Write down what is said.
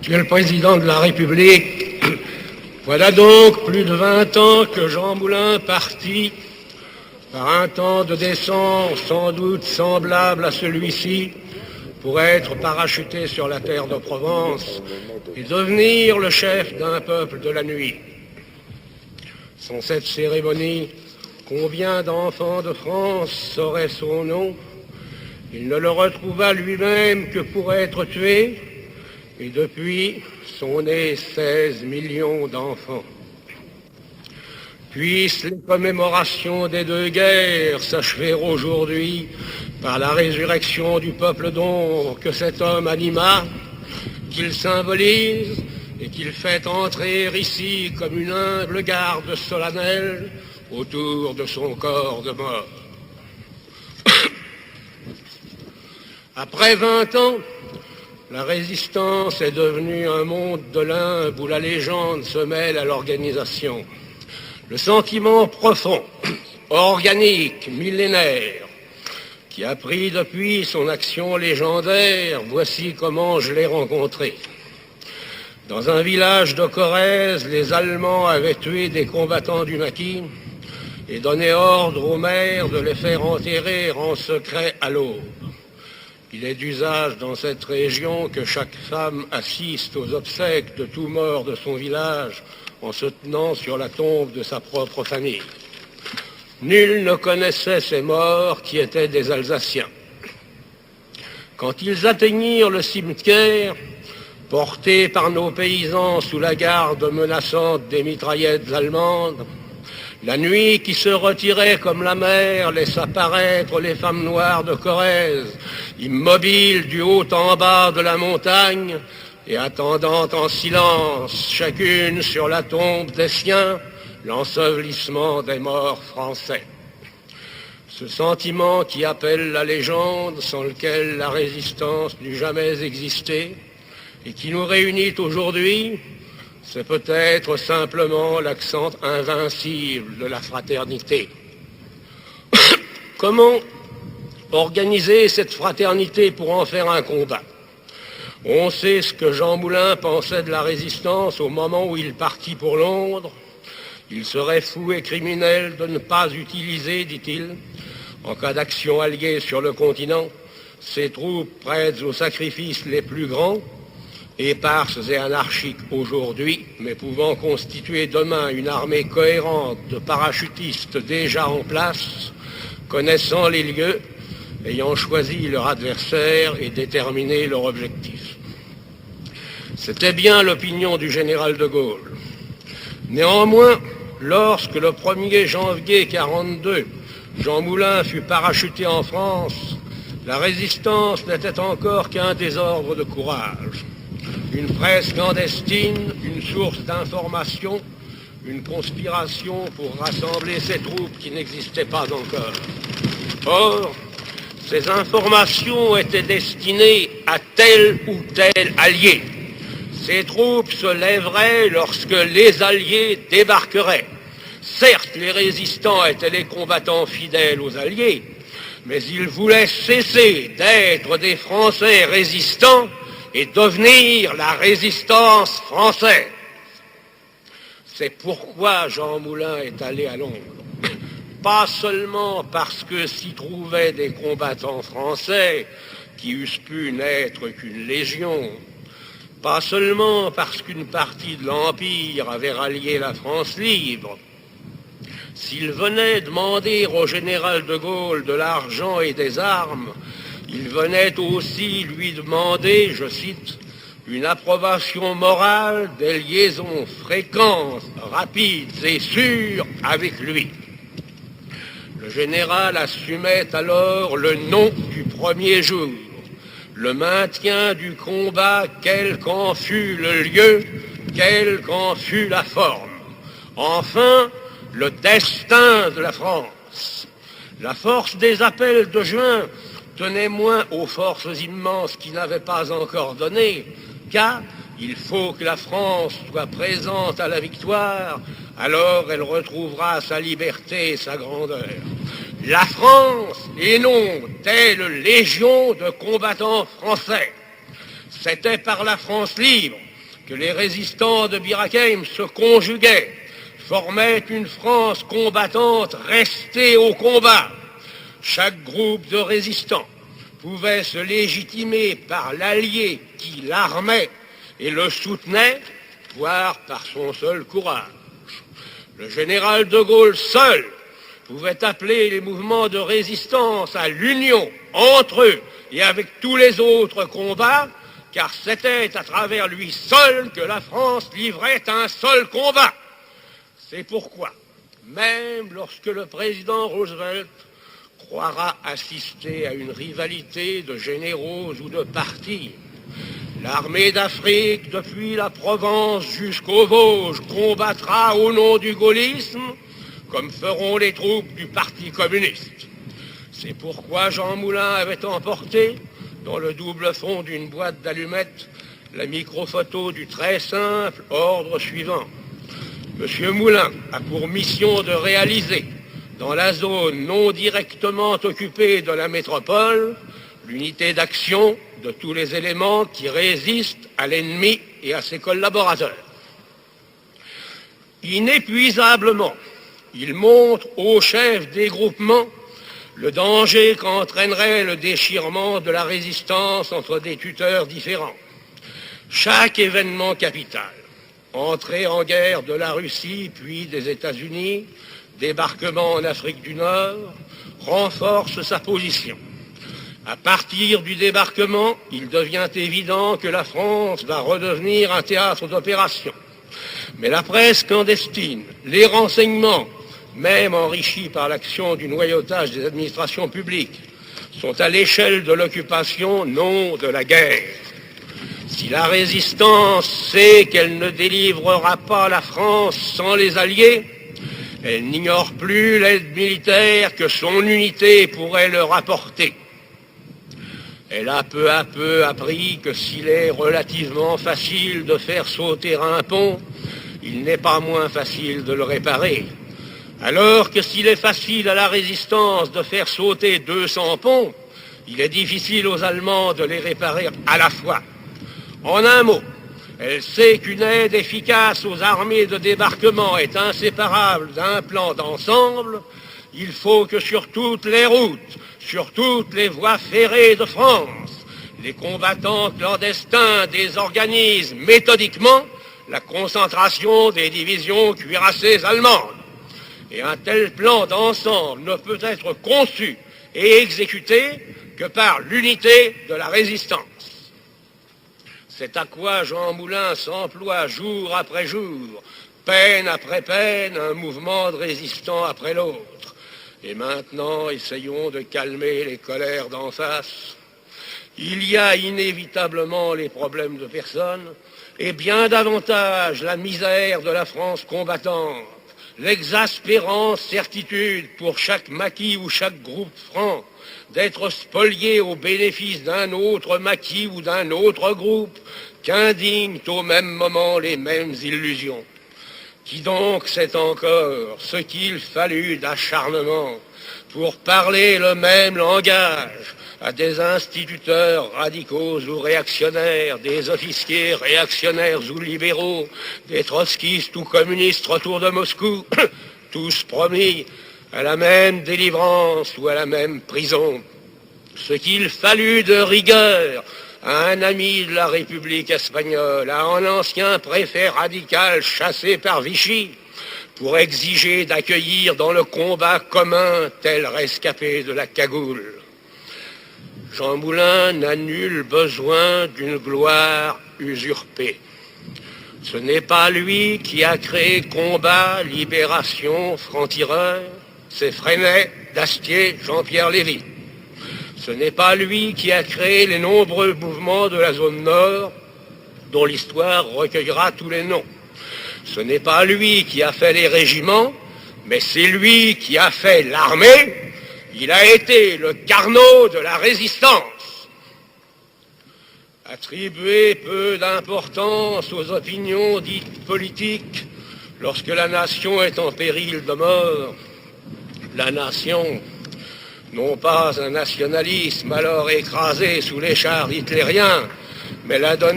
Monsieur le Président de la République, voilà donc plus de 20 ans que Jean Moulin partit par un temps de descente sans doute semblable à celui-ci pour être parachuté sur la terre de Provence et devenir le chef d'un peuple de la nuit. Sans cette cérémonie, combien d'enfants de France sauraient son nom? Il ne le retrouva lui-même que pour être tué, et depuis sont nés 16 millions d'enfants. Puissent les commémorations des deux guerres s'achever aujourd'hui par la résurrection du peuple d'ombre que cet homme anima, qu'il symbolise et qu'il fait entrer ici comme une humble garde solennelle autour de son corps de mort. Après 20 ans, la résistance est devenue un monde de limbe où la légende se mêle à l'organisation. Le sentiment profond, organique, millénaire, qui a pris depuis son action légendaire, voici comment je l'ai rencontré. Dans un village de Corrèze, les Allemands avaient tué des combattants du maquis et donné ordre aux maires de les faire enterrer en secret à l'aube. Il est d'usage dans cette région que chaque femme assiste aux obsèques de tout mort de son village en se tenant sur la tombe de sa propre famille. Nul ne connaissait ces morts qui étaient des Alsaciens. Quand ils atteignirent le cimetière, portés par nos paysans sous la garde menaçante des mitraillettes allemandes, la nuit qui se retirait comme la mer laissa paraître les femmes noires de Corrèze, immobiles du haut en bas de la montagne et attendant en silence, chacune sur la tombe des siens, l'ensevelissement des morts français. Ce sentiment qui appelle la légende, sans lequel la résistance n'eût jamais existé, et qui nous réunit aujourd'hui, c'est peut-être simplement l'accent invincible de la fraternité. Comment organiser cette fraternité pour en faire un combat? On sait ce que Jean Moulin pensait de la résistance au moment où il partit pour Londres. Il serait fou et criminel de ne pas utiliser, dit-il, en cas d'action alliée sur le continent, ses troupes prêtes aux sacrifices les plus grands, éparses et anarchiques aujourd'hui, mais pouvant constituer demain une armée cohérente de parachutistes déjà en place, connaissant les lieux, ayant choisi leur adversaire et déterminé leur objectif. C'était bien l'opinion du général de Gaulle. Néanmoins, lorsque le 1er janvier 1942, Jean Moulin fut parachuté en France, la résistance n'était encore qu'un désordre de courage. Une presse clandestine, une source d'information, une conspiration pour rassembler ces troupes qui n'existaient pas encore. Or, ces informations étaient destinées à tel ou tel allié. Ces troupes se lèveraient lorsque les alliés débarqueraient. Certes, les résistants étaient les combattants fidèles aux alliés, mais ils voulaient cesser d'être des Français résistants et devenir la résistance française. C'est pourquoi Jean Moulin est allé à Londres. Pas seulement parce que s'y trouvaient des combattants français qui eussent pu n'être qu'une légion, pas seulement parce qu'une partie de l'Empire avait rallié la France libre. S'il venait demander au général de Gaulle de l'argent et des armes, il venait aussi lui demander, je cite, une approbation morale des liaisons fréquentes, rapides et sûres avec lui. Le général assumait alors le nom du premier jour, le maintien du combat, quel qu'en fût le lieu, quelle qu'en fût la forme. Enfin, le destin de la France. La force des appels de juin tenait moins aux forces immenses qui n'avaient pas encore donné, car il faut que la France soit présente à la victoire, alors elle retrouvera sa liberté et sa grandeur. La France, et non telle légion de combattants français. C'était par la France libre, que les résistants de Bir Hakeim se conjuguaient, formaient une France combattante restée au combat. Chaque groupe de résistants pouvait se légitimer par l'allié qui l'armait et le soutenait, voire par son seul courage. Le général de Gaulle seul pouvait appeler les mouvements de résistance à l'union entre eux et avec tous les autres combats, car c'était à travers lui seul que la France livrait un seul combat. C'est pourquoi, même lorsque le président Roosevelt croira assister à une rivalité de généraux ou de partis, l'armée d'Afrique, depuis la Provence jusqu'aux Vosges, combattra au nom du gaullisme, comme feront les troupes du Parti communiste. C'est pourquoi Jean Moulin avait emporté, dans le double fond d'une boîte d'allumettes, la microphoto du très simple ordre suivant. Monsieur Moulin a pour mission de réaliser, dans la zone non directement occupée de la métropole, l'unité d'action de tous les éléments qui résistent à l'ennemi et à ses collaborateurs. Inépuisablement, il montre aux chefs des groupements le danger qu'entraînerait le déchirement de la résistance entre des tuteurs différents. Chaque événement capital, entrée en guerre de la Russie puis des États-Unis, débarquement en Afrique du Nord, renforce sa position. À partir du débarquement, il devient évident que la France va redevenir un théâtre d'opération. Mais la presse clandestine, les renseignements, même enrichis par l'action du noyautage des administrations publiques, sont à l'échelle de l'occupation, non de la guerre. Si la résistance sait qu'elle ne délivrera pas la France sans les Alliés, elle n'ignore plus l'aide militaire que son unité pourrait leur apporter. Elle a peu à peu appris que s'il est relativement facile de faire sauter un pont, il n'est pas moins facile de le réparer. Alors que s'il est facile à la résistance de faire sauter 200 ponts, il est difficile aux Allemands de les réparer à la fois. En un mot, elle sait qu'une aide efficace aux armées de débarquement est inséparable d'un plan d'ensemble. Il faut que sur toutes les routes, sur toutes les voies ferrées de France, les combattants clandestins désorganisent méthodiquement la concentration des divisions cuirassées allemandes. Et un tel plan d'ensemble ne peut être conçu et exécuté que par l'unité de la résistance. C'est à quoi Jean Moulin s'emploie jour après jour, peine après peine, un mouvement de résistants après l'autre. Et maintenant, essayons de calmer les colères d'en face. Il y a inévitablement les problèmes de personnes, et bien davantage la misère de la France combattante, l'exaspérante certitude pour chaque maquis ou chaque groupe franc d'être spolié au bénéfice d'un autre maquis ou d'un autre groupe qu'indignent au même moment les mêmes illusions. Qui donc sait encore ce qu'il fallut d'acharnement pour parler le même langage à des instituteurs radicaux ou réactionnaires, des officiers réactionnaires ou libéraux, des trotskistes ou communistes autour de Moscou, tous promis à la même délivrance ou à la même prison. Ce qu'il fallut de rigueur à un ami de la République espagnole, à un ancien préfet radical chassé par Vichy, pour exiger d'accueillir dans le combat commun tel rescapé de la cagoule. Jean Moulin n'a nul besoin d'une gloire usurpée. Ce n'est pas lui qui a créé combat, libération, franc-tireur, c'est Freinet, Dastier, Jean-Pierre Lévy. Ce n'est pas lui qui a créé les nombreux mouvements de la zone nord, dont l'histoire recueillera tous les noms. Ce n'est pas lui qui a fait les régiments, mais c'est lui qui a fait l'armée. Il a été le Carnot de la résistance. Attribuer peu d'importance aux opinions dites politiques lorsque la nation est en péril de mort. La nation, non pas un nationalisme alors écrasé sous les chars hitlériens, mais la donne